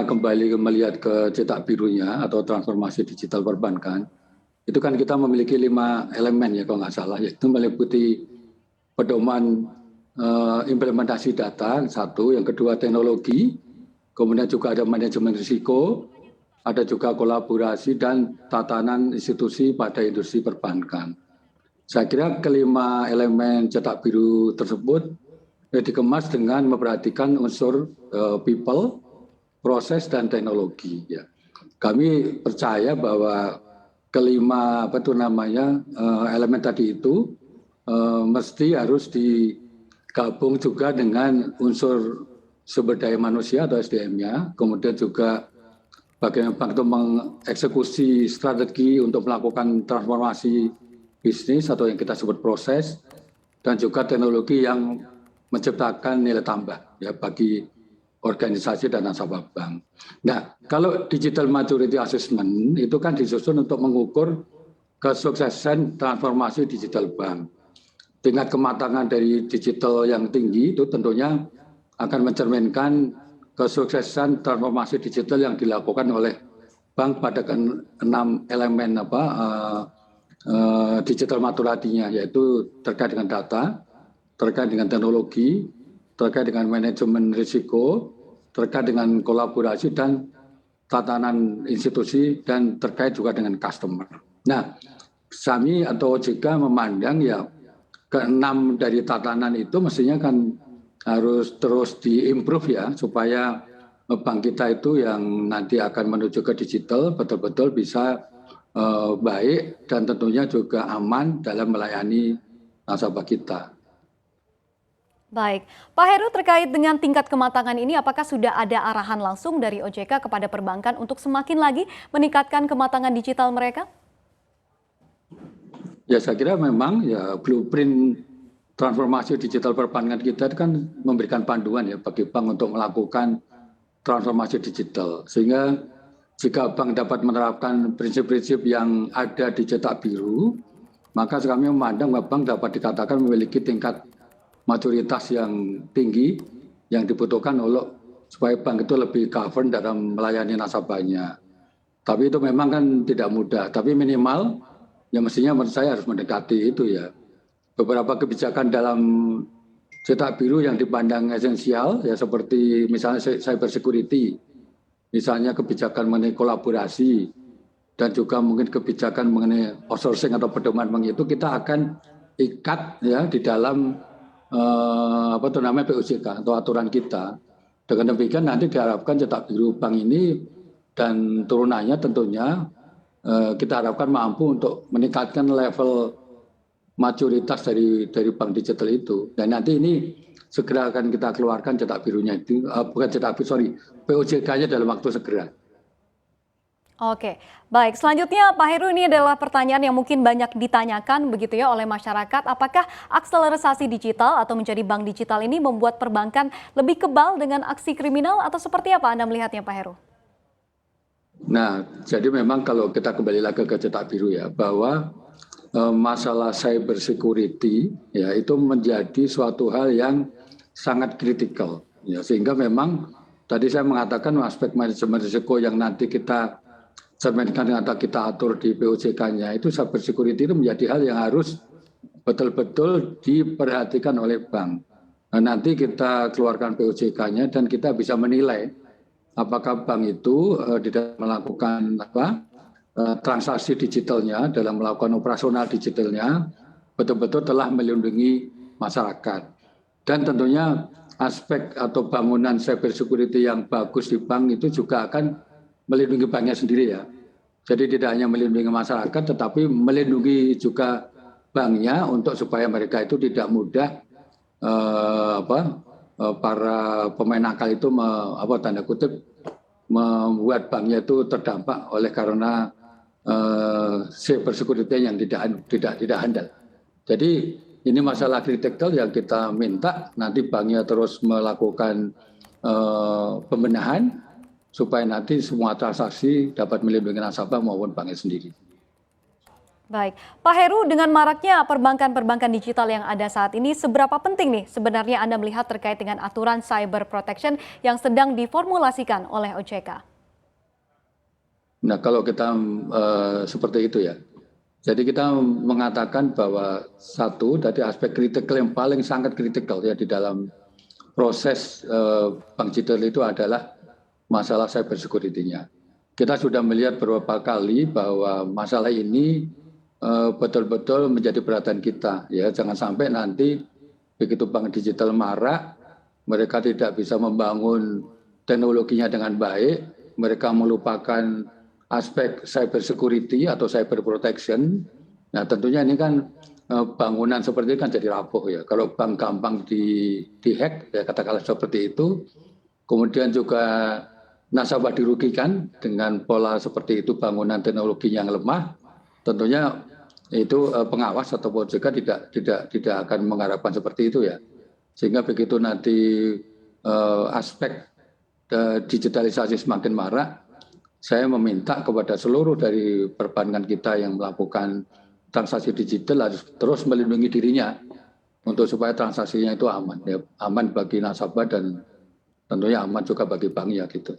kembali melihat ke cetak birunya atau transformasi digital perbankan, itu kan kita memiliki 5 elemen ya kalau nggak salah, yaitu meliputi pedoman implementasi data, satu, yang kedua teknologi, kemudian juga ada manajemen risiko, ada juga kolaborasi dan tatanan institusi pada industri perbankan. Saya kira kelima elemen cetak biru tersebut dikemas dengan memperhatikan unsur people, proses dan teknologi. Ya. Kami percaya bahwa kelima elemen tadi itu mesti harus digabung juga dengan unsur sumber daya manusia atau SDM-nya, kemudian juga bagaimana bank itu mengeksekusi strategi untuk melakukan transformasi bisnis atau yang kita sebut proses, dan juga teknologi yang menciptakan nilai tambah ya bagi organisasi dan nasabah bank. Nah, kalau digital maturity assessment itu kan disusun untuk mengukur kesuksesan transformasi digital bank. Tingkat kematangan dari digital yang tinggi itu tentunya akan mencerminkan kesuksesan transformasi digital yang dilakukan oleh bank pada 6 elemen digital maturity-nya, yaitu terkait dengan data, terkait dengan teknologi, terkait dengan manajemen risiko, terkait dengan kolaborasi dan tatanan institusi, dan terkait juga dengan customer. Nah, kami atau OJK memandang ya ke-6 dari tatanan itu mestinya kan harus terus diimprove ya, supaya bank kita itu yang nanti akan menuju ke digital betul-betul bisa baik dan tentunya juga aman dalam melayani nasabah kita. Baik, Pak Heru, terkait dengan tingkat kematangan ini, apakah sudah ada arahan langsung dari OJK kepada perbankan untuk semakin lagi meningkatkan kematangan digital mereka? Ya, saya kira memang ya blueprint transformasi digital perbankan kita itu kan memberikan panduan ya bagi bank untuk melakukan transformasi digital. Sehingga jika bank dapat menerapkan prinsip-prinsip yang ada di cetak biru, maka kami memandang bahwa bank dapat dikatakan memiliki tingkat maturitas yang tinggi yang dibutuhkan supaya bank itu lebih govern dalam melayani nasabahnya. Tapi itu memang kan tidak mudah, tapi minimal ya mestinya menurut saya harus mendekati itu ya. Beberapa kebijakan dalam cetak biru yang dipandang esensial ya, seperti misalnya cyber security, misalnya kebijakan mengenai kolaborasi, dan juga mungkin kebijakan mengenai outsourcing atau pedoman bank itu kita akan ikat ya di dalam POJK atau aturan kita. Dengan demikian nanti diharapkan cetak biru bank ini dan turunannya tentunya kita harapkan mampu untuk meningkatkan level maturitas dari bank digital itu. Dan nanti ini segera akan kita keluarkan cetak birunya itu, bukan cetak biru, POJK-nya dalam waktu segera. Oke, baik. Selanjutnya Pak Heru, ini adalah pertanyaan yang mungkin banyak ditanyakan begitu ya oleh masyarakat. Apakah akselerasi digital atau menjadi bank digital ini membuat perbankan lebih kebal dengan aksi kriminal atau seperti apa Anda melihatnya Pak Heru? Nah, jadi memang kalau kita kembali lagi ke cetak biru ya, bahwa masalah cyber security ya itu menjadi suatu hal yang sangat kritikal ya, sehingga memang tadi saya mengatakan aspek manajemen risiko yang nanti kita cerminkan atau kita atur di POJK-nya itu, cyber security itu menjadi hal yang harus betul-betul diperhatikan oleh bank. Nah, nanti kita keluarkan POJK-nya dan kita bisa menilai apakah bank itu di dalam melakukan transaksi digitalnya, dalam melakukan operasional digitalnya betul-betul telah melindungi masyarakat. Dan tentunya aspek atau bangunan cyber security yang bagus di bank itu juga akan melindungi banknya sendiri ya. Jadi tidak hanya melindungi masyarakat, tetapi melindungi juga banknya untuk supaya mereka itu tidak mudah para pemain nakal itu tanda kutip membuat banknya itu terdampak oleh karena cyber security yang tidak handal. Jadi ini masalah kritikal yang kita minta nanti banknya terus melakukan pembenahan supaya nanti semua transaksi dapat melindungi nasabah maupun banknya sendiri. Baik, Pak Heru, dengan maraknya perbankan-perbankan digital yang ada saat ini, seberapa penting nih sebenarnya Anda melihat terkait dengan aturan cyber protection yang sedang diformulasikan oleh OJK? Nah, kalau kita seperti itu ya. Jadi kita mengatakan bahwa satu dari aspek kritikal yang paling sangat kritikal ya di dalam proses bank digital itu adalah masalah cyber security-nya. Kita sudah melihat beberapa kali bahwa masalah ini betul-betul menjadi perhatian kita. Ya, jangan sampai nanti begitu bank digital marak, mereka tidak bisa membangun teknologinya dengan baik, mereka melupakan aspek cyber security atau cyber protection. Nah, tentunya ini kan bangunan seperti ini kan jadi rapuh ya. Kalau bank gampang dihack, ya katakanlah seperti itu. Kemudian juga nasabah dirugikan dengan pola seperti itu, bangunan teknologi yang lemah. Tentunya itu pengawas ataupun juga tidak akan mengharapkan seperti itu ya. Sehingga begitu nanti aspek digitalisasi semakin marak, saya meminta kepada seluruh dari perbankan kita yang melakukan transaksi digital harus terus melindungi dirinya untuk supaya transaksinya itu aman, ya, aman bagi nasabah dan tentunya aman juga bagi bank ya gitu.